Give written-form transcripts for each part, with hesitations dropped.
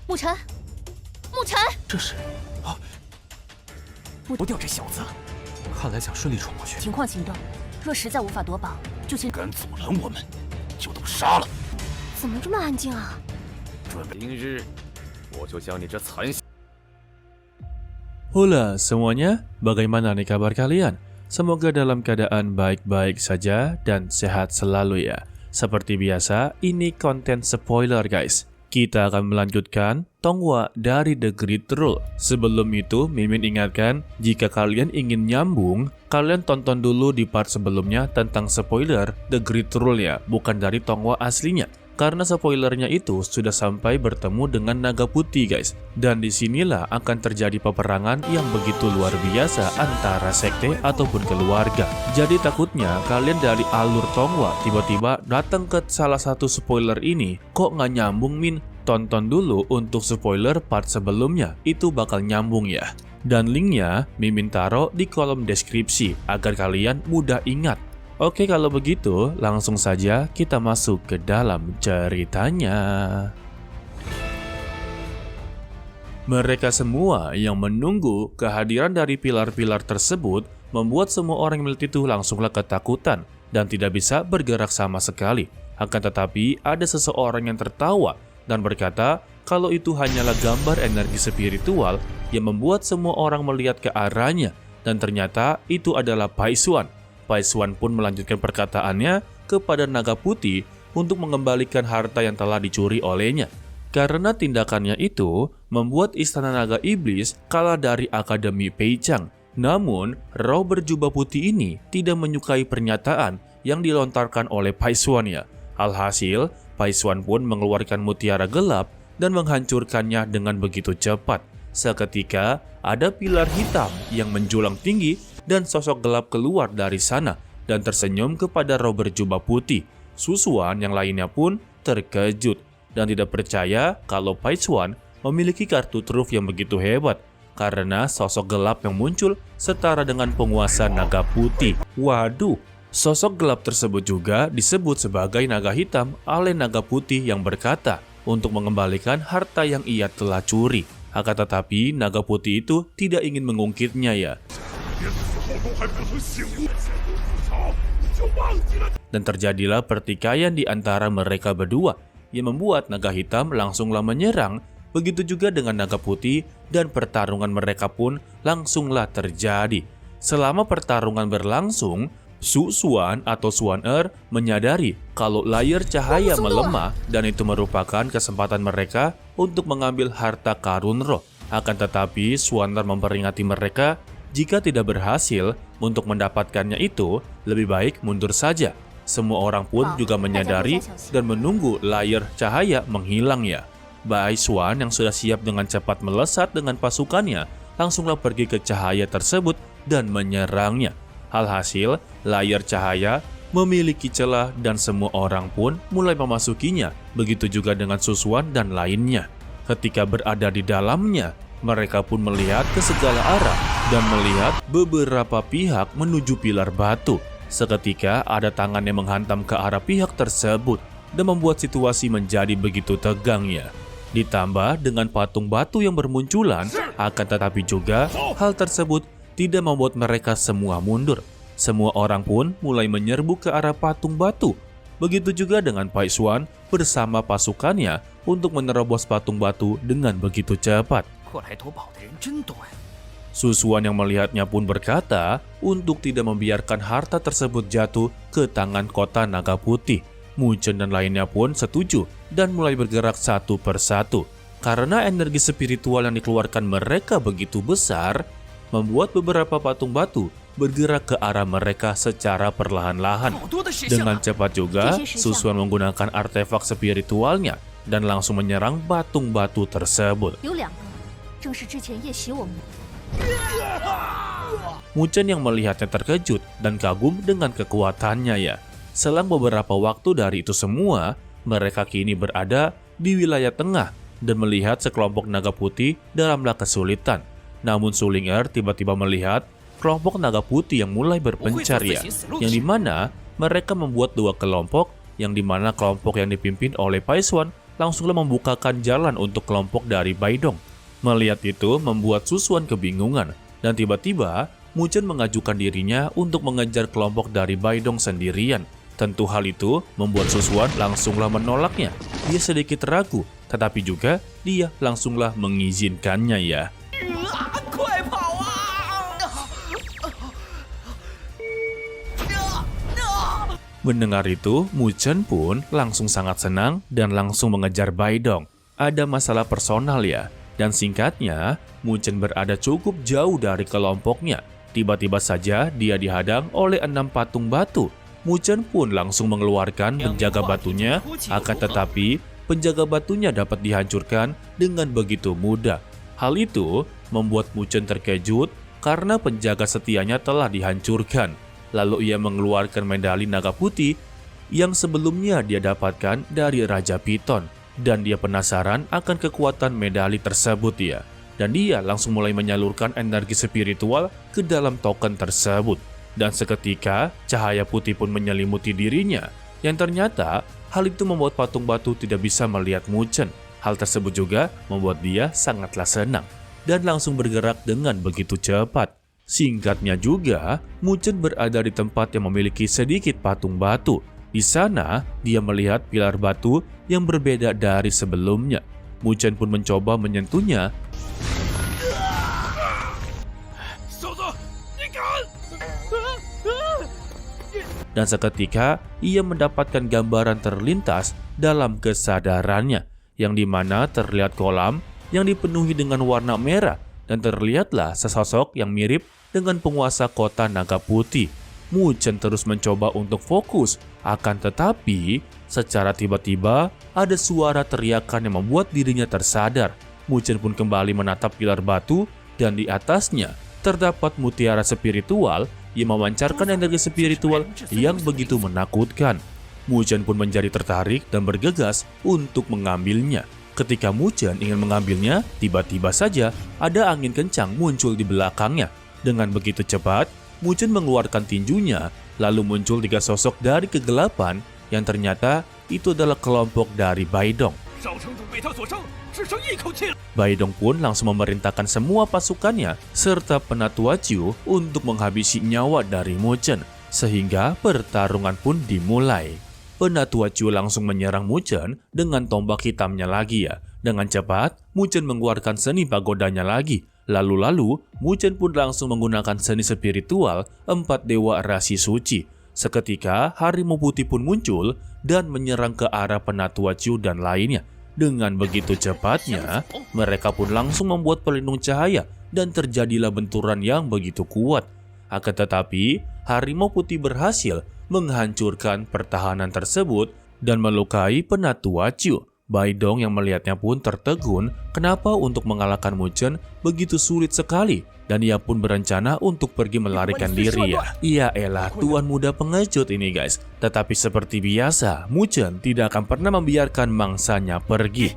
沐晨，沐晨，这是啊，不掉这小子，看来想顺利闯过去。情况紧张，若实在无法夺宝，就请敢阻拦我们，就都杀了。怎么这么安静啊？准备明日，我就将你这残血。 Hola semuanya, bagaimana nih kabar kalian? Semoga dalam keadaan baik-baik saja dan sehat selalu ya. Seperti biasa, ini konten spoiler guys. Kita akan melanjutkan Tonghua dari The Great Rule. Sebelum itu, Mimin ingatkan, jika kalian ingin nyambung, kalian tonton dulu di part sebelumnya tentang spoiler The Great Rule ya, bukan dari Tonghua aslinya. Karena spoilernya itu sudah sampai bertemu dengan naga putih guys. Dan disinilah akan terjadi peperangan yang begitu luar biasa antara sekte ataupun keluarga. Jadi takutnya kalian dari alur Tonghua tiba-tiba datang ke salah satu spoiler ini. Kok nggak nyambung Min? Tonton dulu untuk spoiler part sebelumnya, itu bakal nyambung ya. Dan linknya Mimin taruh di kolom deskripsi agar kalian mudah ingat. Oke, kalau begitu langsung saja kita masuk ke dalam ceritanya. Mereka semua yang menunggu kehadiran dari pilar-pilar tersebut membuat semua orang yang melihat itu langsunglah ketakutan dan tidak bisa bergerak sama sekali. Akan tetapi ada seseorang yang tertawa dan berkata kalau itu hanyalah gambar energi spiritual yang membuat semua orang melihat ke arahnya, dan ternyata itu adalah Paisuan. Paisuan pun melanjutkan perkataannya kepada naga putih untuk mengembalikan harta yang telah dicuri olehnya. Karena tindakannya itu membuat istana naga iblis kalah dari Akademi Peichang. Namun, roh berjubah putih ini tidak menyukai pernyataan yang dilontarkan oleh Paisuan ya. Alhasil, Paisuan pun mengeluarkan mutiara gelap dan menghancurkannya dengan begitu cepat. Seketika, ada pilar hitam yang menjulang tinggi dan sosok gelap keluar dari sana dan tersenyum kepada roh berjubah putih. Susuan yang lainnya pun terkejut dan tidak percaya kalau Paisuan memiliki kartu truf yang begitu hebat karena sosok gelap yang muncul setara dengan penguasa naga putih. Waduh, sosok gelap tersebut juga disebut sebagai naga hitam oleh naga putih yang berkata untuk mengembalikan harta yang ia telah curi. Akan tetapi naga putih itu tidak ingin mengungkitnya ya. Dan terjadilah pertikaian di antara mereka berdua yang membuat naga hitam langsunglah menyerang. Begitu juga dengan naga putih dan pertarungan mereka pun langsunglah terjadi. Selama pertarungan berlangsung, Susuan atau Suan-er menyadari kalau layar cahaya melemah dan itu merupakan kesempatan mereka untuk mengambil harta karun roh. Akan tetapi Suan-er memperingati mereka jika tidak berhasil untuk mendapatkannya itu, lebih baik mundur saja. Semua orang pun juga menyadari dan menunggu layar cahaya menghilang ya. Paisuan yang sudah siap dengan cepat melesat dengan pasukannya, langsunglah pergi ke cahaya tersebut dan menyerangnya. Alhasil, layar cahaya memiliki celah dan semua orang pun mulai memasukinya. Begitu juga dengan Susuan dan lainnya. Ketika berada di dalamnya, mereka pun melihat ke segala arah dan melihat beberapa pihak menuju pilar batu. Seketika ada tangan yang menghantam ke arah pihak tersebut dan membuat situasi menjadi begitu tegang ya. Ditambah dengan patung batu yang bermunculan, akan tetapi juga hal tersebut tidak membuat mereka semua mundur. Semua orang pun mulai menyerbu ke arah patung batu. Begitu juga dengan Paisuan bersama pasukannya untuk menerobos patung batu dengan begitu cepat. Susuan yang melihatnya pun berkata untuk tidak membiarkan harta tersebut jatuh ke tangan kota naga putih. Muchen dan lainnya pun setuju dan mulai bergerak satu persatu. Karena energi spiritual yang dikeluarkan mereka begitu besar, membuat beberapa patung batu bergerak ke arah mereka secara perlahan-lahan. Dengan cepat juga, Susuan menggunakan artefak spiritualnya dan langsung menyerang patung batu tersebut. Muchen yang melihatnya terkejut dan kagum dengan kekuatannya ya. Selang beberapa waktu dari itu semua, mereka kini berada di wilayah tengah dan melihat sekelompok naga putih dalamlah kesulitan. Namun Suling-er tiba-tiba melihat kelompok naga putih yang mulai berpencar ya, yang dimana mereka membuat dua kelompok, yang dimana kelompok yang dipimpin oleh Paisuan langsunglah membukakan jalan untuk kelompok dari Baidong. Melihat itu membuat Su Xuan kebingungan, dan tiba-tiba Mu Chen mengajukan dirinya untuk mengejar kelompok dari Baidong sendirian. Tentu hal itu membuat Su Xuan langsunglah menolaknya. Dia sedikit ragu, tetapi juga dia langsunglah mengizinkannya ya. Mendengar itu, Mu Chen pun langsung sangat senang dan langsung mengejar Baidong. Ada masalah personal ya, dan singkatnya, Mu Chen berada cukup jauh dari kelompoknya. Tiba-tiba saja dia dihadang oleh 6 patung batu. Mu Chen pun langsung mengeluarkan penjaga batunya, akan tetapi penjaga batunya dapat dihancurkan dengan begitu mudah. Hal itu membuat Mu Chen terkejut karena penjaga setianya telah dihancurkan. Lalu ia mengeluarkan medali naga putih yang sebelumnya dia dapatkan dari Raja Piton. Dan dia penasaran akan kekuatan medali tersebut ya. Dan dia langsung mulai menyalurkan energi spiritual ke dalam token tersebut. Dan seketika cahaya putih pun menyelimuti dirinya. Yang ternyata hal itu membuat patung batu tidak bisa melihat Mu Chen. Hal tersebut juga membuat dia sangatlah senang. Dan langsung bergerak dengan begitu cepat. Singkatnya juga, Mu Chen berada di tempat yang memiliki sedikit patung batu. Di sana, dia melihat pilar batu yang berbeda dari sebelumnya. Mu Chen pun mencoba menyentuhnya. Dan seketika, ia mendapatkan gambaran terlintas dalam kesadarannya, yang dimana terlihat kolam yang dipenuhi dengan warna merah. Dan terlihatlah sesosok yang mirip dengan penguasa kota Naga Putih. Mu Chen terus mencoba untuk fokus, akan tetapi secara tiba-tiba ada suara teriakan yang membuat dirinya tersadar. Mu Chen pun kembali menatap pilar batu dan di atasnya terdapat mutiara spiritual yang memancarkan energi spiritual yang begitu menakutkan. Mu Chen pun menjadi tertarik dan bergegas untuk mengambilnya. Ketika Mu Chen ingin mengambilnya, tiba-tiba saja ada angin kencang muncul di belakangnya. Dengan begitu cepat, Mu Chen mengeluarkan tinjunya, lalu muncul 3 sosok dari kegelapan yang ternyata itu adalah kelompok dari Baidong. Baidong pun langsung memerintahkan semua pasukannya serta Penatua Qiu untuk menghabisi nyawa dari Mu Chen, sehingga pertarungan pun dimulai. Penatua Qiu langsung menyerang Mu Chen dengan tombak hitamnya lagi ya. Dengan cepat, Mu Chen mengeluarkan seni pagodanya lagi. Lalu Mu Chen pun langsung menggunakan seni spiritual 4 dewa rasi suci. Seketika, harimau putih pun muncul dan menyerang ke arah Penatua Qiu dan lainnya. Dengan begitu cepatnya, mereka pun langsung membuat pelindung cahaya dan terjadilah benturan yang begitu kuat. Akan tetapi, harimau putih berhasil menghancurkan pertahanan tersebut dan melukai Penatua Qiu. Baidong yang melihatnya pun tertegun kenapa untuk mengalahkan Mu Chen begitu sulit sekali, dan ia pun berencana untuk pergi melarikan diri ya. Iya elah, tuan muda pengecut ini guys. Tetapi seperti biasa, Mu Chen tidak akan pernah membiarkan mangsanya pergi.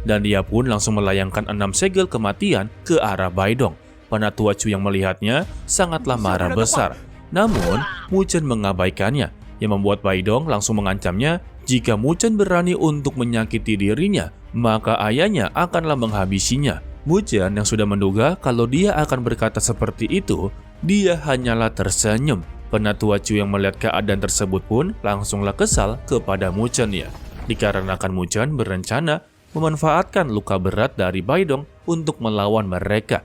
Dan dia pun langsung melayangkan 6 segel kematian ke arah Baidong. Penatua Qiu yang melihatnya sangatlah marah besar. Namun, Mu Chen mengabaikannya, yang membuat Baidong langsung mengancamnya jika Mu Chen berani untuk menyakiti dirinya, maka ayahnya akanlah menghabisinya. Mu Chen yang sudah menduga kalau dia akan berkata seperti itu, dia hanyalah tersenyum. Penatua Qiu yang melihat keadaan tersebut pun langsunglah kesal kepada Mu Chen ya. Dikarenakan Mu Chen berencana memanfaatkan luka berat dari Baidong untuk melawan mereka.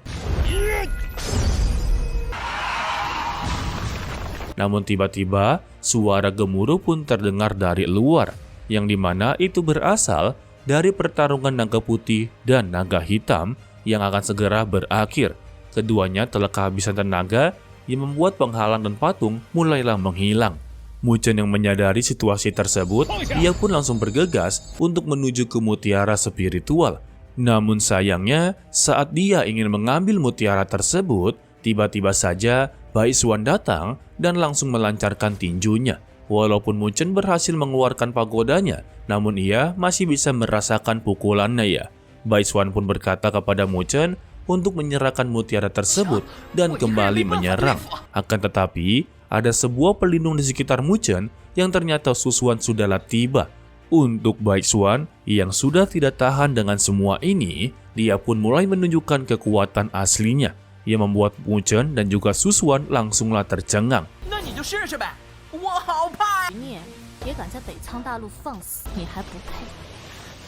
Namun tiba-tiba suara gemuruh pun terdengar dari luar, yang dimana itu berasal dari pertarungan naga putih dan naga hitam yang akan segera berakhir. Keduanya telah kehabisan tenaga yang membuat penghalang dan patung mulailah menghilang. Mu Chen yang menyadari situasi tersebut, ia pun langsung bergegas untuk menuju ke mutiara spiritual. Namun sayangnya, saat dia ingin mengambil mutiara tersebut, tiba-tiba saja Bai Xuan datang dan langsung melancarkan tinjunya. Walaupun Mu Chen berhasil mengeluarkan pagodanya, namun ia masih bisa merasakan pukulannya ya. Bai Xuan pun berkata kepada Mu Chen untuk menyerahkan mutiara tersebut dan kembali menyerang. Akan tetapi, ada sebuah pelindung di sekitar Mu Chen yang ternyata Susuan sudahlah tiba. Untuk Baixuan yang sudah tidak tahan dengan semua ini, dia pun mulai menunjukkan kekuatan aslinya yang membuat Mu Chen dan juga Susuan langsunglah tercengang. 那你就试试呗，我好怕。你也敢在北苍大陆放肆，你还不配。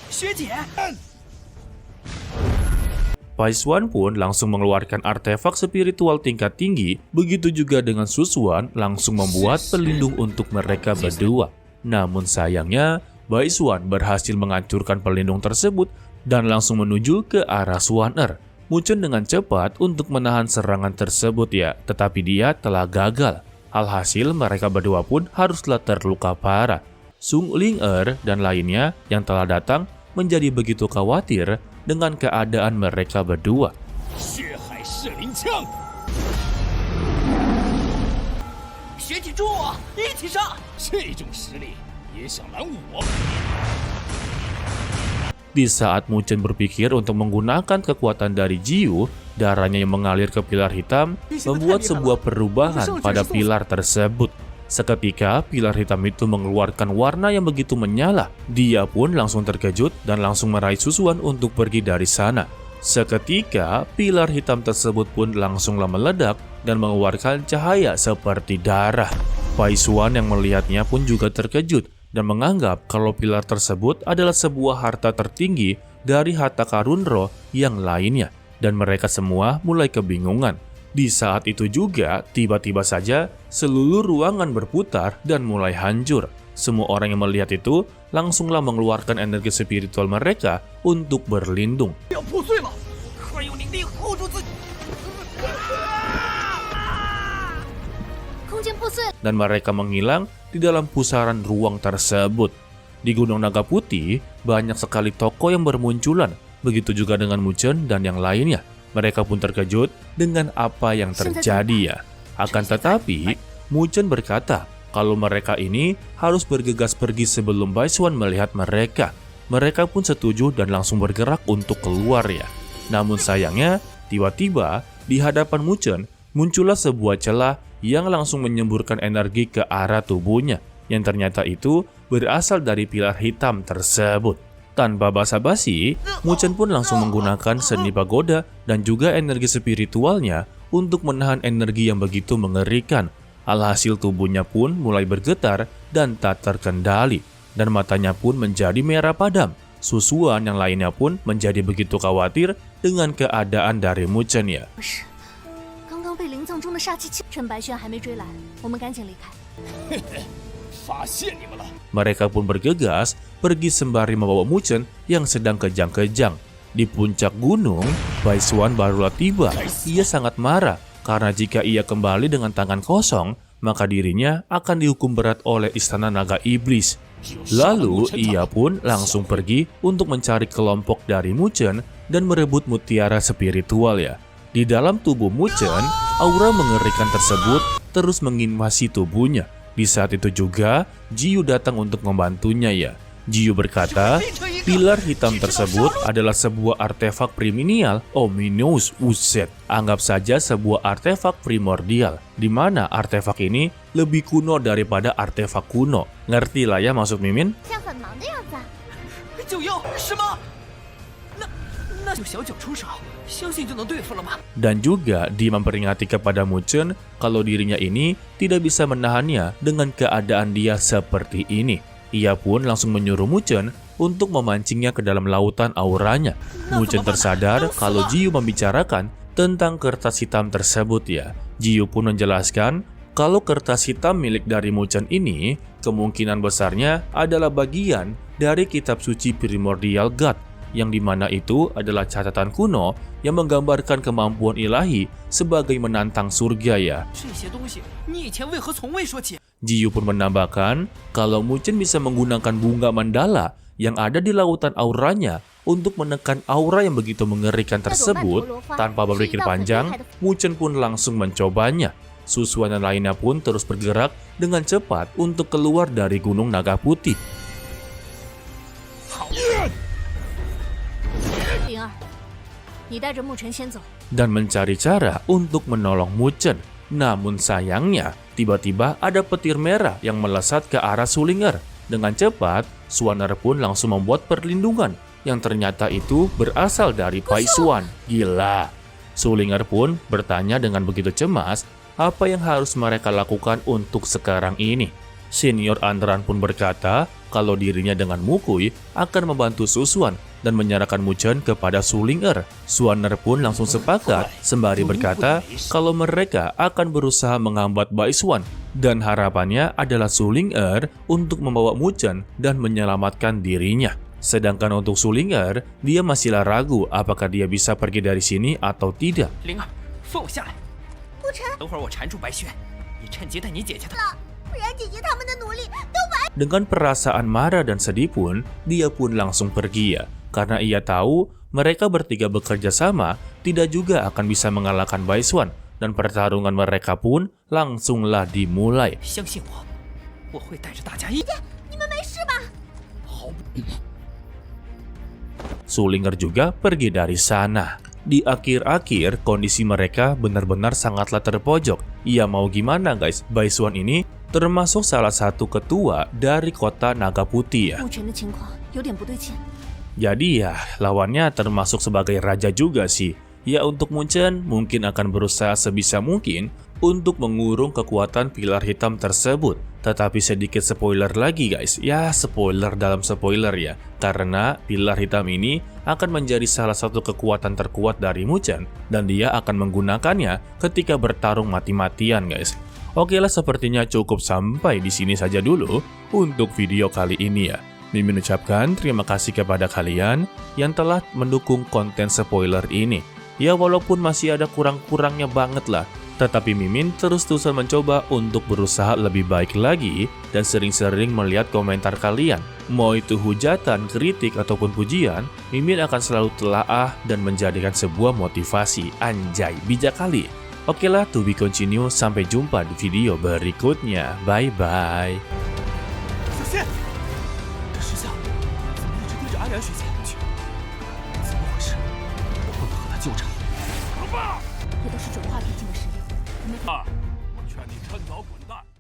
学姐， Baixuan pun langsung mengeluarkan artefak spiritual tingkat tinggi, begitu juga dengan Susuan langsung membuat pelindung untuk mereka berdua. Namun sayangnya, Baixuan berhasil menghancurkan pelindung tersebut dan langsung menuju ke arah Suaner. Mu Chen dengan cepat untuk menahan serangan tersebut ya, tetapi dia telah gagal. Alhasil mereka berdua pun haruslah terluka parah. Sung Ling-er dan lainnya yang telah datang menjadi begitu khawatir dengan keadaan mereka berdua. 血海噬灵枪，学姐助我，一起上！这种实力也想拦我？ Di saat Mu Chen berpikir untuk menggunakan kekuatan dari Jiu, darahnya yang mengalir ke pilar hitam membuat sebuah perubahan pada pilar tersebut. Seketika, pilar hitam itu mengeluarkan warna yang begitu menyala. Dia pun langsung terkejut dan langsung meraih Susuan untuk pergi dari sana. Seketika, pilar hitam tersebut pun langsunglah meledak dan mengeluarkan cahaya seperti darah. Baixuan yang melihatnya pun juga terkejut dan menganggap kalau pilar tersebut adalah sebuah harta tertinggi dari harta karun roh yang lainnya. Dan mereka semua mulai kebingungan. Di saat itu juga, tiba-tiba saja seluruh ruangan berputar dan mulai hancur. Semua orang yang melihat itu langsunglah mengeluarkan energi spiritual mereka untuk berlindung. 要破碎了，快用灵力护住自己！ 空间破碎了， Dan mereka menghilang di dalam pusaran ruang tersebut. Di Gunung Naga Putih, banyak sekali tokoh yang bermunculan. Begitu juga dengan Mu Chen dan yang lainnya. Mereka pun terkejut dengan apa yang terjadi ya. Akan tetapi, Mu Chen berkata kalau mereka ini harus bergegas pergi sebelum Baixuan melihat mereka. Mereka pun setuju dan langsung bergerak untuk keluar ya. Namun sayangnya, tiba-tiba di hadapan Mu Chen muncullah sebuah celah yang langsung menyemburkan energi ke arah tubuhnya. Yang ternyata itu berasal dari pilar hitam tersebut. Tanpa basa-basi, Mu Chen pun langsung menggunakan seni pagoda dan juga energi spiritualnya untuk menahan energi yang begitu mengerikan. Alhasil tubuhnya pun mulai bergetar dan tak terkendali, dan matanya pun menjadi merah padam. Susuan yang lainnya pun menjadi begitu khawatir dengan keadaan dari Mu Chen ya. 不是，刚刚被灵藏中的煞气侵，趁白轩还没追来，我们赶紧离开。发现你们了！ Mereka pun bergegas pergi sembari membawa Mu Chen yang sedang kejang-kejang. Di puncak gunung, Baixuan barulah tiba. Ia sangat marah karena jika ia kembali dengan tangan kosong, maka dirinya akan dihukum berat oleh Istana Naga Iblis. Lalu ia pun langsung pergi untuk mencari kelompok dari Mu Chen dan merebut mutiara spiritual ya. Di dalam tubuh Mu Chen, aura mengerikan tersebut terus menginvasi tubuhnya. Di saat itu juga, Jiu datang untuk membantunya ya. Jiu berkata, pilar hitam tersebut adalah sebuah artefak primordial ominous uset. Anggap saja sebuah artefak primordial, di mana artefak ini lebih kuno daripada artefak kuno. Ngerti lah ya maksud Mimin? 像很忙的样子啊。就要什么？那就小脚出手，相信就能对付了吧？ Dan juga dia memperingati kepada Mu Chen kalau dirinya ini tidak bisa menahannya dengan keadaan dia seperti ini. Ia pun langsung menyuruh Mu Chen untuk memancingnya ke dalam lautan auranya. Mu Chen tersadar kalau Jiu membicarakan tentang kertas hitam tersebut ya. Jiu pun menjelaskan kalau kertas hitam milik dari Mu Chen ini kemungkinan besarnya adalah bagian dari kitab suci Primordial God, yang dimana itu adalah catatan kuno yang menggambarkan kemampuan ilahi sebagai menantang surga ya. 这些东西你以前为何从未说起？ Jiu pun menambahkan kalau Mu Chen bisa menggunakan bunga mandala yang ada di lautan auranya untuk menekan aura yang begitu mengerikan tersebut. Tanpa berpikir panjang, Mu Chen pun langsung mencobanya. Susuan dan lainnya pun terus bergerak dengan cepat untuk keluar dari Gunung Naga Putih. 灵儿，你带着沐尘先走。 Dan mencari cara untuk menolong Mu Chen. Namun sayangnya, tiba-tiba ada petir merah yang melesat ke arah Sulinger. Dengan cepat, Swanner pun langsung membuat perlindungan yang ternyata itu berasal dari Pai Xuan. Gila. Sulinger pun bertanya dengan begitu cemas apa yang harus mereka lakukan untuk sekarang ini. Senior Anran pun berkata kalau dirinya dengan Mukui akan membantu Susuan dan menyerahkan Muchen kepada Sulinger. Swanner pun langsung sepakat sembari berkata kalau mereka akan berusaha menghambat Bai Xuan dan harapannya adalah Sulinger untuk membawa Muchen dan menyelamatkan dirinya. Sedangkan untuk Sulinger, dia masihlah ragu apakah dia bisa pergi dari sini atau tidak. 灵儿，放我下来。不成，等会儿我缠住白雪，你趁机带你姐姐的。不然姐姐他们的努力都白。 Dengan perasaan marah dan sedih pun, dia pun langsung pergi ya. Karena ia tahu mereka bertiga bekerja sama tidak juga akan bisa mengalahkan Bai Xuan dan pertarungan mereka pun langsunglah dimulai. 相信我，我会带着大家一。你们没事吧？ 好。 Sulinger juga pergi dari sana. Di akhir-akhir, kondisi mereka benar-benar sangatlah terpojok. Ya mau gimana guys, Bai Xuan ini termasuk salah satu ketua dari kota Naga Putih ya. 目前的情况有点不对劲。 Jadi ya, lawannya termasuk sebagai raja juga sih. Ya untuk Muchen mungkin akan berusaha sebisa mungkin untuk mengurung kekuatan pilar hitam tersebut. Tetapi sedikit spoiler lagi guys, ya spoiler dalam spoiler ya. Karena pilar hitam ini akan menjadi salah satu kekuatan terkuat dari Muchen dan dia akan menggunakannya ketika bertarung mati-matian guys. Oke lah, sepertinya cukup sampai di sini saja dulu untuk video kali ini ya. Mimin ucapkan terima kasih kepada kalian yang telah mendukung konten spoiler ini. Ya walaupun masih ada kurang-kurangnya banget lah, tetapi Mimin terus-terusan mencoba untuk berusaha lebih baik lagi dan sering-sering melihat komentar kalian. Mau itu hujatan, kritik, ataupun pujian, Mimin akan selalu telaah dan menjadikan sebuah motivasi. Anjay, bijak kali. Oke lah, to be continue. Sampai jumpa di video berikutnya. Bye-bye. 小心！这石像怎么一直对着安然学姐去？怎么回事？我不能和他纠缠。老爸，也都是转化毕竟的实力。我劝你趁早滚蛋。